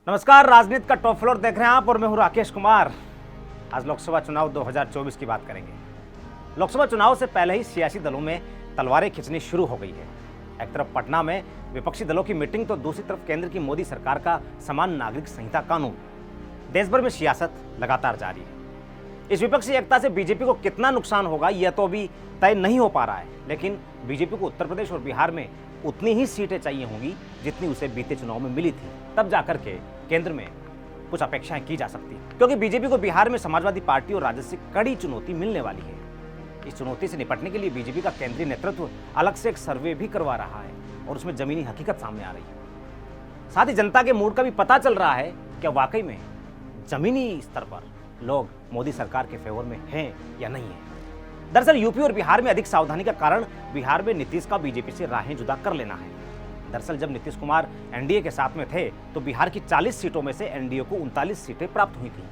नमस्कार, राजनीति का टॉप फ्लोर देख रहे हैं आप और मैं हूं राकेश कुमार। आज लोकसभा चुनाव 2024 की बात करेंगे। लोकसभा चुनाव से पहले ही सियासी दलों में तलवारें खींचनी शुरू हो गई है। एक तरफ पटना में विपक्षी दलों की मीटिंग तो दूसरी तरफ केंद्र की मोदी सरकार का समान नागरिक संहिता कानून। देश भर में सियासत लगातार जारी है। इस विपक्षी एकता से बीजेपी को कितना नुकसान होगा यह तो अभी तय नहीं हो पा रहा है, लेकिन बीजेपी को उत्तर प्रदेश और बिहार में उतनी ही सीटें चाहिए होंगी जितनी उसे बीते चुनाव में मिली थी। तब जाकर के केंद्र में कुछ अपेक्षाएं की जा सकती हैं, क्योंकि बीजेपी को बिहार में समाजवादी पार्टी और राजद से कड़ी चुनौती मिलने वाली है। इस चुनौती से निपटने के लिए बीजेपी का केंद्रीय नेतृत्व अलग से एक सर्वे भी करवा रहा है और उसमें जमीनी हकीकत सामने आ रही है। साथ ही जनता के मूड का भी पता चल रहा है कि वाकई में जमीनी स्तर पर लोग मोदी सरकार के फेवर में हैं या नहीं है। दरअसल यूपी और बिहार में अधिक सावधानी का कारण बिहार में नीतीश का बीजेपी से राहें जुदा कर लेना है। दरअसल जब नीतीश कुमार एनडीए के साथ में थे तो बिहार की 40 सीटों में से एनडीए को 39 सीटें प्राप्त हुई थी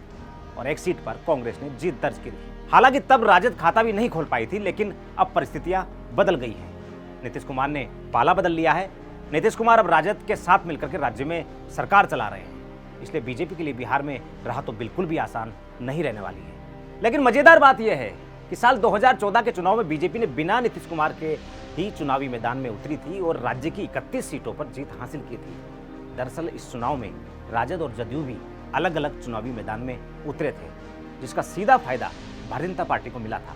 और एक सीट पर कांग्रेस ने जीत दर्ज की थी। हालांकि तब राजद खाता भी नहीं खोल पाई थी, लेकिन अब परिस्थितियां बदल गई हैं। नीतीश कुमार ने पाला बदल लिया है। नीतीश कुमार अब राजद के साथ मिलकर के राज्य में सरकार चला रहे हैं। इसलिए बीजेपी के लिए बिहार में राह तो बिल्कुल भी आसान नहीं रहने वाली है। लेकिन मजेदार बात यह है कि साल 2014 के चुनाव में बीजेपी ने बिना नीतीश कुमार के ही चुनावी मैदान में उतरी थी और राज्य की 31 सीटों पर जीत हासिल की थी। दरअसल इस चुनाव में राजद और जदयू भी अलग अलग चुनावी मैदान में उतरे थे, जिसका सीधा फायदा भारतीय जनता पार्टी को मिला था।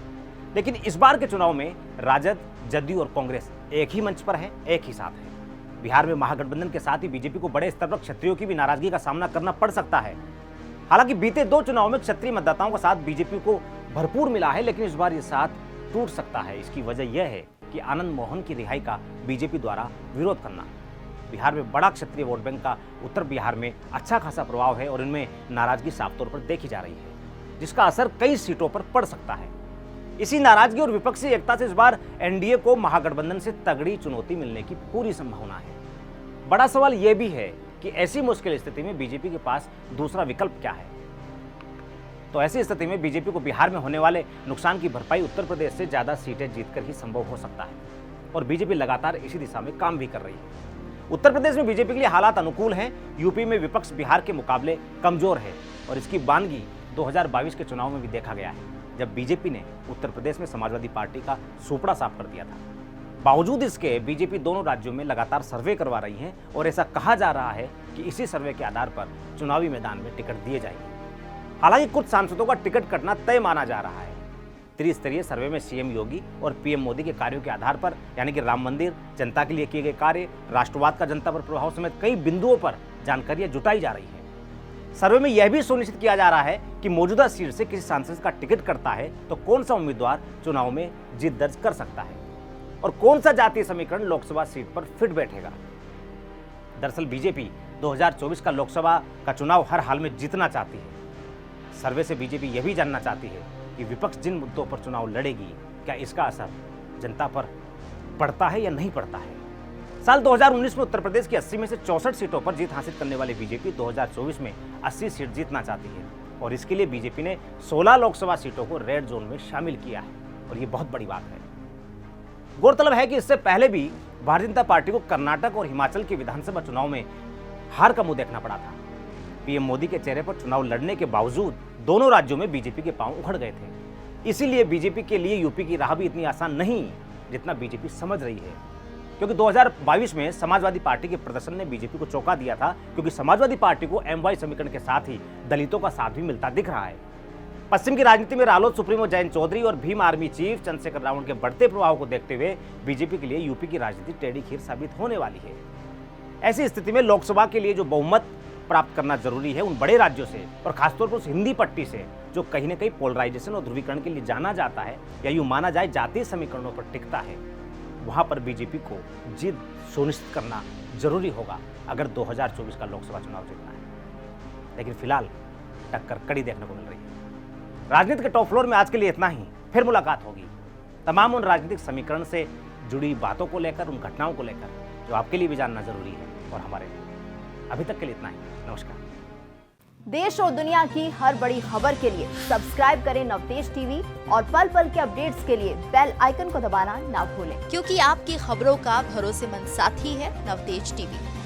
लेकिन इस बार के चुनाव में राजद, जदयू और कांग्रेस एक ही मंच पर है, एक ही साथ है। बिहार में महागठबंधन के साथ ही बीजेपी को बड़े स्तर पर क्षत्रियों की भी नाराजगी का सामना करना पड़ सकता है। हालांकि बीते 2 चुनाव में क्षत्रिय मतदाताओं का साथ बीजेपी को भरपूर मिला है, लेकिन इस बार ये साथ टूट सकता है। इसकी वजह यह है कि आनंद मोहन की रिहाई का बीजेपी द्वारा विरोध करना। बिहार में बड़ा क्षत्रिय वोट बैंक का उत्तर बिहार में अच्छा खासा प्रभाव है और इनमें नाराजगी साफ तौर पर देखी जा रही है, जिसका असर कई सीटों पर पड़ सकता है। इसी नाराजगी और विपक्षी एकता से इस बार एनडीए को महागठबंधन से तगड़ी चुनौती मिलने की पूरी संभावना है। बड़ा सवाल यह भी है कि ऐसी मुश्किल स्थिति में बीजेपी के पास दूसरा विकल्प क्या है। तो ऐसी स्थिति में बीजेपी को बिहार में होने वाले नुकसान की भरपाई उत्तर प्रदेश से ज्यादा सीटें जीतकर ही संभव हो सकता है और बीजेपी लगातार इसी दिशा में काम भी कर रही है। उत्तर प्रदेश में बीजेपी के लिए हालात अनुकूल हैं। यूपी में विपक्ष बिहार के मुकाबले कमजोर है और इसकी बानगी 2022 के चुनाव में भी देखा गया है, जब बीजेपी ने उत्तर प्रदेश में समाजवादी पार्टी का सुपड़ा साफ कर दिया था। बावजूद इसके बीजेपी दोनों राज्यों में लगातार सर्वे करवा रही है और ऐसा कहा जा रहा है कि इसी सर्वे के आधार पर चुनावी मैदान में टिकट दिए जाएंगे। हालांकि कुछ सांसदों का टिकट कटना तय माना जा रहा है। त्रिस्तरीय सर्वे में सीएम योगी और पीएम मोदी के कार्यों के आधार पर, यानी कि राम मंदिर, जनता के लिए किए गए कार्य, राष्ट्रवाद का जनता पर प्रभाव समेत कई बिंदुओं पर जानकारियां जुटाई जा रही है। सर्वे में यह भी सुनिश्चित किया जा रहा है कि मौजूदा सीट से किसी सांसद का टिकट कटता है तो कौन सा उम्मीदवार चुनाव में जीत दर्ज कर सकता है और कौन सा जातीय समीकरण लोकसभा सीट पर फिट बैठेगा। दरअसल बीजेपी 2024 का लोकसभा का चुनाव हर हाल में जीतना चाहती है। सर्वे से बीजेपी यह भी जानना चाहती है कि विपक्ष जिन मुद्दों पर चुनाव लड़ेगी, क्या इसका असर जनता पर पड़ता है या नहीं पड़ता है। साल 2019 में उत्तर प्रदेश की 80 में से 64 सीटों पर जीत हासिल करने वाली बीजेपी 2024 में 80 सीट जीतना चाहती है और इसके लिए बीजेपी ने 16 लोकसभा सीटों को रेड जोन में शामिल किया है और ये बहुत बड़ी बात है। गौरतलब है कि इससे पहले भी भारतीय जनता पार्टी को कर्नाटक और हिमाचल के विधानसभा चुनाव में हार का मुंह देखना पड़ा था। पीएम मोदी के चेहरे पर चुनाव लड़ने के बावजूद दोनों राज्यों में बीजेपी के पांव उखड़ गए थे। इसीलिए बीजेपी के लिए यूपी की राह भी इतनी आसान नहीं जितना बीजेपी समझ रही है, क्योंकि 2022 में समाजवादी पार्टी के प्रदर्शन ने बीजेपी को चौंका दिया था, क्योंकि समाजवादी पार्टी को एमवाई समीकरण के साथ ही दलितों का साथ भी मिलता दिख रहा है। पश्चिम की राजनीति में रालोद सुप्रीमो जयंत चौधरी और भीम आर्मी चीफ चंद्रशेखर रावण के बढ़ते प्रभाव को देखते हुए बीजेपी के लिए यूपी की राजनीति टेढ़ी खीर साबित होने वाली है। ऐसी स्थिति में लोकसभा के लिए जो बहुमत प्राप्त करना जरूरी है उन बड़े राज्यों से और खासतौर पर उस हिंदी पट्टी से जो कहीं न कहीं पोलराइजेशन और ध्रुवीकरण के लिए जाना जाता है या यूं माना जाए जातीय समीकरणों पर टिकता है, वहां पर बीजेपी को जीत सुनिश्चित करना जरूरी होगा अगर 2024 का लोकसभा चुनाव जीतना है। लेकिन फिलहाल टक्कर कड़ी देखने को मिल रही है। राजनीति के टॉप फ्लोर में आज के लिए इतना ही। फिर मुलाकात होगी तमाम उन राजनीतिक समीकरण से जुड़ी बातों को लेकर, उन घटनाओं को लेकर जो आपके लिए भी जानना जरूरी है और हमारे लिए। अभी तक के लिए इतना ही। नमस्कार। देश और दुनिया की हर बड़ी खबर के लिए सब्सक्राइब करें नवतेज टीवी और पल पल के अपडेट्स के लिए बेल आइकन को दबाना ना भूलें, क्योंकि आपकी खबरों का भरोसेमंद साथी है नवतेज टीवी।